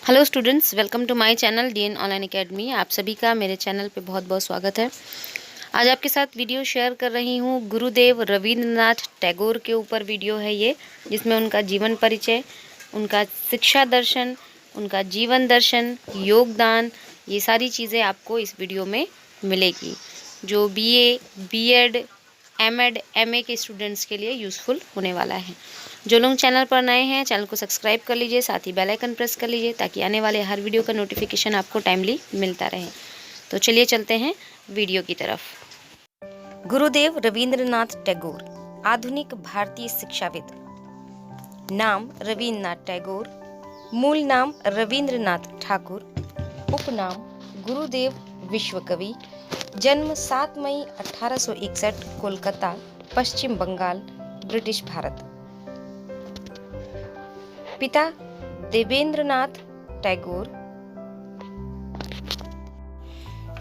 Hello students, welcome to my channel DN online academy. आप सभी का मेरे चैनल पे बहुत बहुत स्वागत है। आज आपके साथ वीडियो शेयर कर रही हूँ। गुरुदेव रविंद्रनाथ टैगोर के ऊपर वीडियो है ये, जिसमें उनका जीवन परिचय, उनका शिक्षा दर्शन, उनका जीवन दर्शन, योगदान, ये सारी चीज़ें आपको इस वीडियो में मिलेगी, जो बीए, बीएड, एमएड, एमए के स्टूडेंट्स के लिए यूज़फुल होने वाला है। जो लोग चैनल पर नए हैं, चैनल को सब्सक्राइब कर लीजिए, साथ ही बेल आइकन प्रेस कर लीजिए ताकि आने वाले हर वीडियो का नोटिफिकेशन आपको टाइमली मिलता रहे। तो चलिए चलते हैं वीडियो की तरफ। गुरुदेव रविंद्रनाथ टैगोर, आधुनिक भारतीय शिक्षाविद। नाम रविंद्रनाथ टैगोर, मूल नाम रविंद्रनाथ ठाकुर, उपनाम गुरुदेव विश्वकवि। जन्म 7 मई 1861, कोलकाता, पश्चिम बंगाल, ब्रिटिश भारत। पिता देवेंद्रनाथ टैगोर,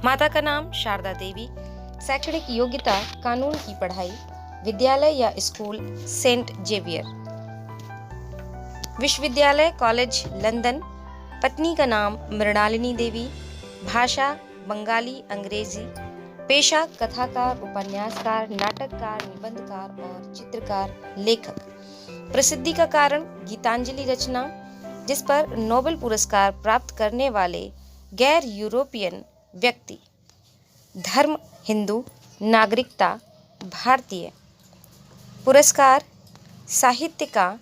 माता का नाम शारदा देवी। शैक्षणिक योग्यता कानून की पढ़ाई, विद्यालय या स्कूल सेंट जेवियर, विश्वविद्यालय कॉलेज लंदन। पत्नी का नाम मृणालिनी देवी। भाषा बंगाली, अंग्रेजी। पेशा कथाकार, उपन्यासकार, नाटककार, निबंधकार और चित्रकार, लेखक। प्रसिद्धि का कारण गीतांजलि रचना, जिस पर नोबेल पुरस्कार प्राप्त करने वाले गैर यूरोपियन व्यक्ति। धर्म हिंदू, नागरिकता भारतीय। पुरस्कार साहित्य का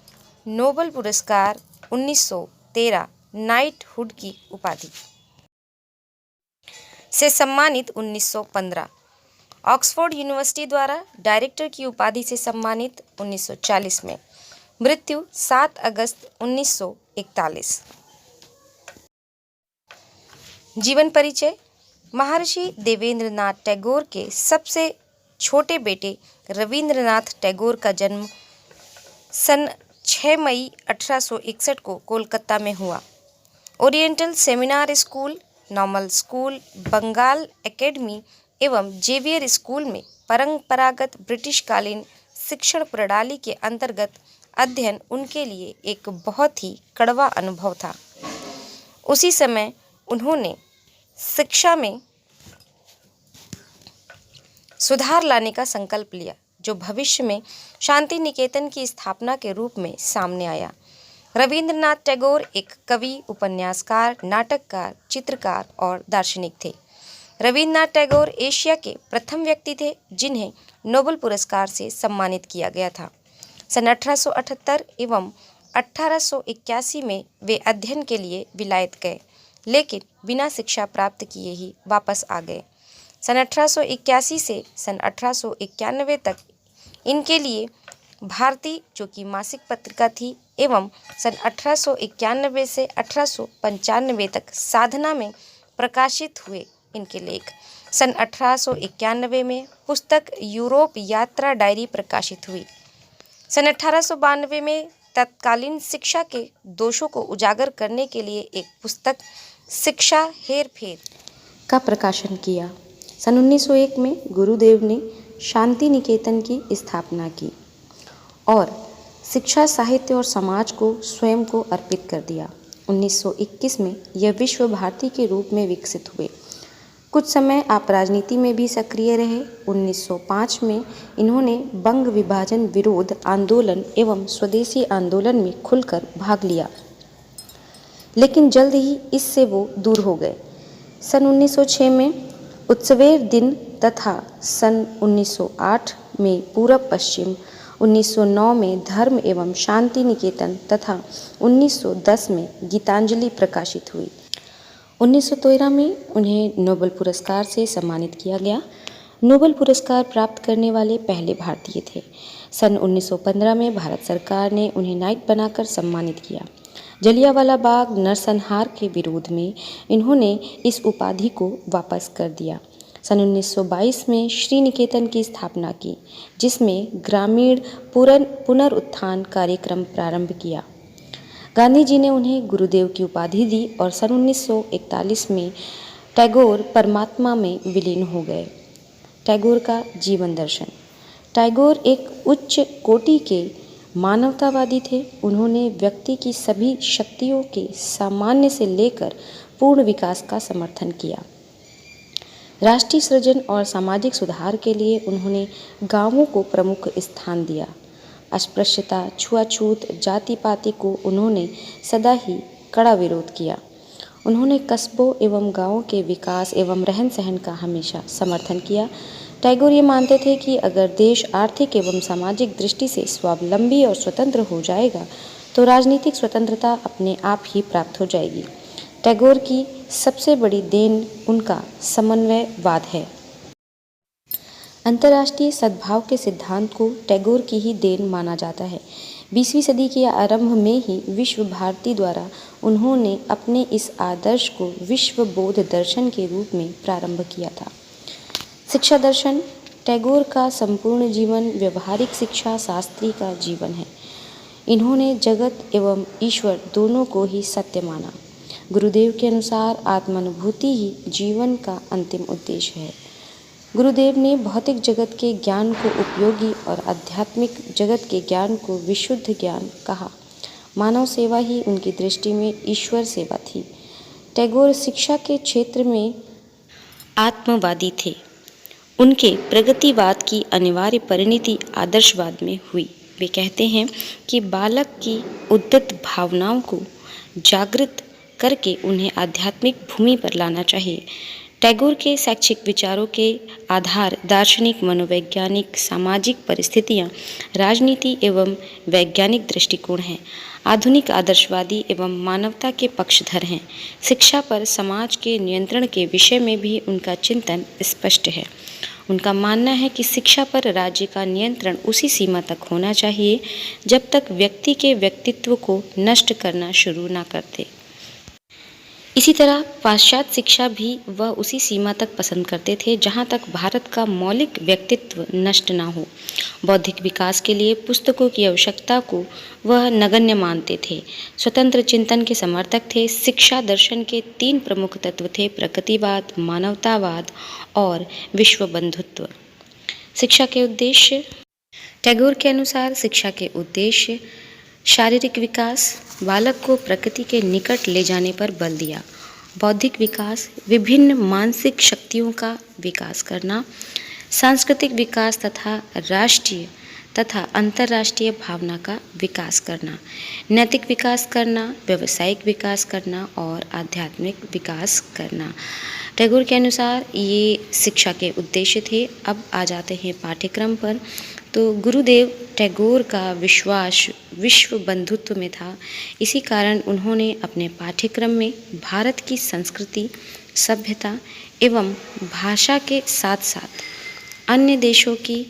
नोबेल पुरस्कार 1913, नाइटहुड की उपाधि से सम्मानित 1915। ऑक्सफोर्ड यूनिवर्सिटी द्वारा डायरेक्टर की उपाधि से सम्मानित 1940 में। मृत्यु 7 अगस्त 1941। जीवन परिचय। महर्षि देवेंद्रनाथ टैगोर के सबसे छोटे बेटे रविंद्रनाथ टैगोर का जन्म सन 6 मई 1861 को कोलकाता में हुआ। Oriental seminar school, normal school, Bengal academy एवं जेवियर स्कूल में परंपरागत ब्रिटिशकालीन शिक्षण प्रणाली के अंतर्गत अध्ययन उनके लिए एक बहुत ही कड़वा अनुभव था। उसी समय उन्होंने शिक्षा में सुधार लाने का संकल्प लिया, जो भविष्य में शांति निकेतन की स्थापना के रूप में सामने आया। रविंद्रनाथ टैगोर एक कवि, उपन्यासकार, नाटककार, चित्रकार और दार्शनिक थे। रविंद्रनाथ टैगोर एशिया के प्रथम व्यक्ति थे जिन्हें नोबेल पुरस्कार से सम्मानित किया गया था। सन 1878 एवं 1881 में वे अध्ययन के लिए विलायत गए, लेकिन बिना शिक्षा प्राप्त किए ही वापस आ गए। सन 1881 से सन 1891 तक इनके लिए भारती, जो कि मासिक पत्रिका थी, एवं सन 1891 से 1895 तक साधना में प्रकाशित हुए इनके लेख। सन 1891 में पुस्तक यूरोप यात्रा डायरी प्रकाशित हुई। सन 1892 में तत्कालीन शिक्षा के दोषों को उजागर करने के लिए एक पुस्तक शिक्षा हेर-फेर का प्रकाशन किया। सन 1901 में गुरुदेव ने शांति निकेतन की स्थापना की और शिक्षा, साहित्य और समाज को स्वयं को अर्पित कर दिया। 1921 में यह विश्व भारती के रूप में विकसित हुए। कुछ समय आप राजनीति में भी सक्रिय रहे। 1905 में इन्होंने बंग विभाजन विरोध आंदोलन एवं स्वदेशी आंदोलन में खुलकर भाग लिया, लेकिन जल्द ही इससे वो दूर हो गए। सन 1906 में उत्सवेर दिन तथा सन 1908 में पूरब पश्चिम, 1909 में धर्म एवं शांति निकेतन तथा 1910 में गीतांजलि प्रकाशित हुई। 1913 में उन्हें नोबेल पुरस्कार से सम्मानित किया गया। नोबेल पुरस्कार प्राप्त करने वाले पहले भारतीय थे। सन 1915 में भारत सरकार ने उन्हें नाइट बनाकर सम्मानित किया। जलियांवाला बाग नरसंहार के विरोध में इन्होंने इस उपाधि को वापस कर दिया। सन 1922 में श्री निकेतन की स्थापना की, जिसमें ग्रामीण पुनरुत्थान कार्यक्रम प्रारंभ किया। गांधी जी ने उन्हें गुरुदेव की उपाधि दी और सन 1941 में टैगोर परमात्मा में विलीन हो गए। टैगोर का जीवन दर्शन। टैगोर एक उच्च कोटि के मानवतावादी थे। उन्होंने व्यक्ति की सभी शक्तियों के सामान्य से लेकर पूर्ण विकास का समर्थन किया। राष्ट्रीय सृजन और सामाजिक सुधार के लिए उन्होंने गांवों को प्रमुख स्थान दिया। अस्पृश्यता, छुआछूत, जाति पाति को उन्होंने सदा ही कड़ा विरोध किया। उन्होंने कस्बों एवं गांवों के विकास एवं रहन सहन का हमेशा समर्थन किया। टैगोर ये मानते थे कि अगर देश आर्थिक एवं सामाजिक दृष्टि से स्वावलंबी और स्वतंत्र हो जाएगा तो राजनीतिक स्वतंत्रता अपने आप ही प्राप्त हो जाएगी। टैगोर की सबसे बड़ी देन उनका समन्वयवाद है। अंतर्राष्ट्रीय सद्भाव के सिद्धांत को टैगोर की ही देन माना जाता है। 20वीं सदी के आरंभ में ही विश्व भारती द्वारा उन्होंने अपने इस आदर्श को विश्व बोध दर्शन के रूप में प्रारंभ किया था। शिक्षा दर्शन टैगोर का संपूर्ण जीवन व्यवहारिक शिक्षा शास्त्री का जीवन है। इन्होंने जगत एवं ईश्वर दोनों को ही सत्य माना। गुरुदेव के अनुसार आत्मानुभूति ही जीवन का अंतिम उद्देश्य है। गुरुदेव ने भौतिक जगत के ज्ञान को उपयोगी और आध्यात्मिक जगत के ज्ञान को विशुद्ध ज्ञान कहा। मानव सेवा ही उनकी दृष्टि में ईश्वर सेवा थी। टैगोर शिक्षा के क्षेत्र में आत्मवादी थे। उनके प्रगतिवाद की अनिवार्य परिणति आदर्शवाद में हुई। वे कहते हैं कि बालक की उद्धत भावनाओं को जागृत करके उन्हें आध्यात्मिक भूमि पर लाना चाहिए। टैगोर के शैक्षिक विचारों के आधार दार्शनिक, मनोवैज्ञानिक, सामाजिक परिस्थितियाँ, राजनीति एवं वैज्ञानिक दृष्टिकोण हैं। आधुनिक आदर्शवादी एवं मानवता के पक्षधर हैं। शिक्षा पर समाज के नियंत्रण के विषय में भी उनका चिंतन स्पष्ट है। उनका मानना है कि शिक्षा पर राज्य का नियंत्रण उसी सीमा तक होना चाहिए जब तक व्यक्ति के व्यक्तित्व को नष्ट करना शुरू न कर दे। इसी तरह पाश्चात्य शिक्षा भी वह उसी सीमा तक पसंद करते थे जहाँ तक भारत का मौलिक व्यक्तित्व नष्ट न हो। बौद्धिक विकास के लिए पुस्तकों की आवश्यकता को वह नगण्य मानते थे। स्वतंत्र चिंतन के समर्थक थे। शिक्षा दर्शन के 3 प्रमुख तत्व थे: प्रकृतिवाद, मानवतावाद और विश्व बंधुत्व। शिक्षा के उद्देश्य टैगोर के अनुसार शिक्षा के उद्देश्य शारीरिक विकास, बालक को प्रकृति के निकट ले जाने पर बल दिया। बौद्धिक विकास, विभिन्न मानसिक शक्तियों का विकास करना। सांस्कृतिक विकास तथा राष्ट्रीय तथा अंतर्राष्ट्रीय भावना का विकास करना। नैतिक विकास करना, व्यावसायिक विकास करना और आध्यात्मिक विकास करना। टैगोर के अनुसार ये शिक्षा के उद्देश्य थे। अब आ जाते हैं पाठ्यक्रम पर। तो गुरुदेव टैगोर का विश्वास विश्व बंधुत्व में था। इसी कारण उन्होंने अपने पाठ्यक्रम में भारत की संस्कृति, सभ्यता एवं भाषा के साथ साथ अन्य देशों की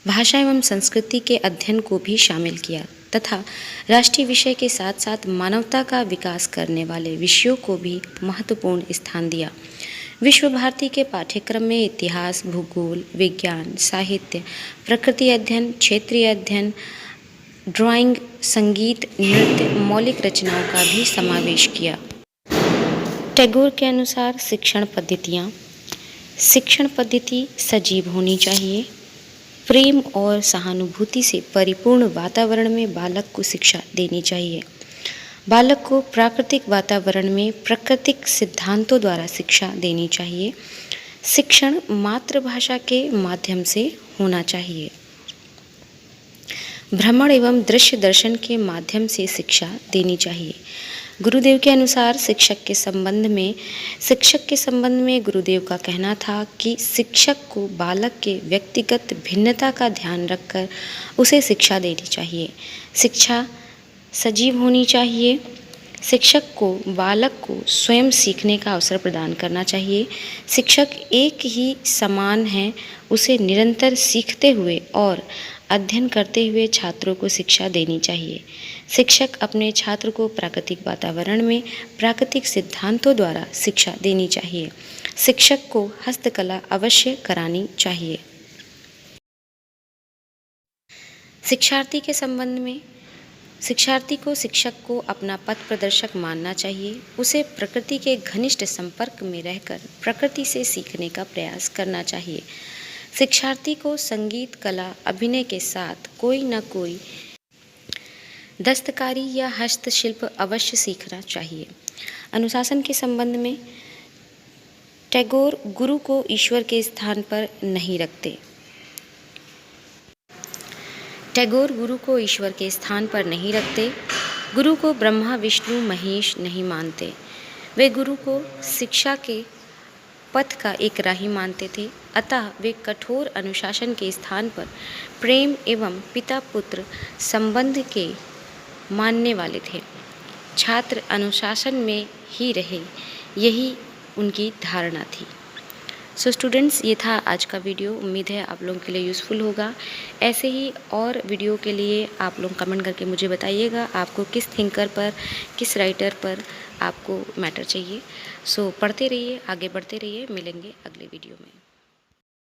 भाषा एवं संस्कृति के अध्ययन को भी शामिल किया तथा राष्ट्रीय विषय के साथ साथ मानवता का विकास करने वाले विषयों को भी महत्वपूर्ण स्थान दिया। विश्व भारती के पाठ्यक्रम में इतिहास, भूगोल, विज्ञान, साहित्य, प्रकृति अध्ययन, क्षेत्रीय अध्ययन, ड्राइंग, संगीत, नृत्य, मौलिक रचनाओं का भी समावेश किया। टैगोर के अनुसार शिक्षण पद्धतियाँ। शिक्षण पद्धति सजीव होनी चाहिए। प्रेम और सहानुभूति से परिपूर्ण वातावरण में बालक को शिक्षा देनी चाहिए। बालक को प्राकृतिक वातावरण में प्राकृतिक सिद्धांतों द्वारा शिक्षा देनी चाहिए। शिक्षण मातृभाषा के माध्यम से होना चाहिए। भ्रमण एवं दृश्य दर्शन के माध्यम से शिक्षा देनी चाहिए। गुरुदेव के अनुसार शिक्षक के संबंध में गुरुदेव का कहना था कि शिक्षक को बालक के व्यक्तिगत भिन्नता का ध्यान रखकर उसे शिक्षा देनी चाहिए। शिक्षा सजीव होनी चाहिए। शिक्षक को बालक को स्वयं सीखने का अवसर प्रदान करना चाहिए। शिक्षक एक ही समान है, उसे निरंतर सीखते हुए और अध्ययन करते हुए छात्रों को शिक्षा देनी चाहिए। शिक्षक अपने छात्र को प्राकृतिक वातावरण में प्राकृतिक सिद्धांतों द्वारा शिक्षा देनी चाहिए। शिक्षक को हस्तकला अवश्य करानी चाहिए। शिक्षार्थी के संबंध में शिक्षार्थी को शिक्षक को अपना पथ प्रदर्शक मानना चाहिए। उसे प्रकृति के घनिष्ठ संपर्क में रहकर प्रकृति से सीखने का प्रयास करना चाहिए। शिक्षार्थी को संगीत, कला, अभिनय के साथ कोई न कोई दस्तकारी या हस्तशिल्प अवश्य सीखना चाहिए। अनुशासन के संबंध में टैगोर गुरु को ईश्वर के स्थान पर नहीं रखते। टैगोर गुरु को ईश्वर के स्थान पर नहीं रखते। गुरु को ब्रह्मा विष्णु महेश नहीं मानते। वे गुरु को शिक्षा के पथ का एक राही मानते थे। अतः वे कठोर अनुशासन के स्थान पर प्रेम एवं पिता पुत्र संबंध के मानने वाले थे। छात्र अनुशासन में ही रहे, यही उनकी धारणा थी। सो स्टूडेंट्स, ये था आज का वीडियो। उम्मीद है आप लोगों के लिए यूज़फुल होगा। ऐसे ही और वीडियो के लिए आप लोग कमेंट करके मुझे बताइएगा आपको किस थिंकर पर, किस राइटर पर आपको मैटर चाहिए। सो पढ़ते रहिए, आगे बढ़ते रहिए। मिलेंगे अगले वीडियो में।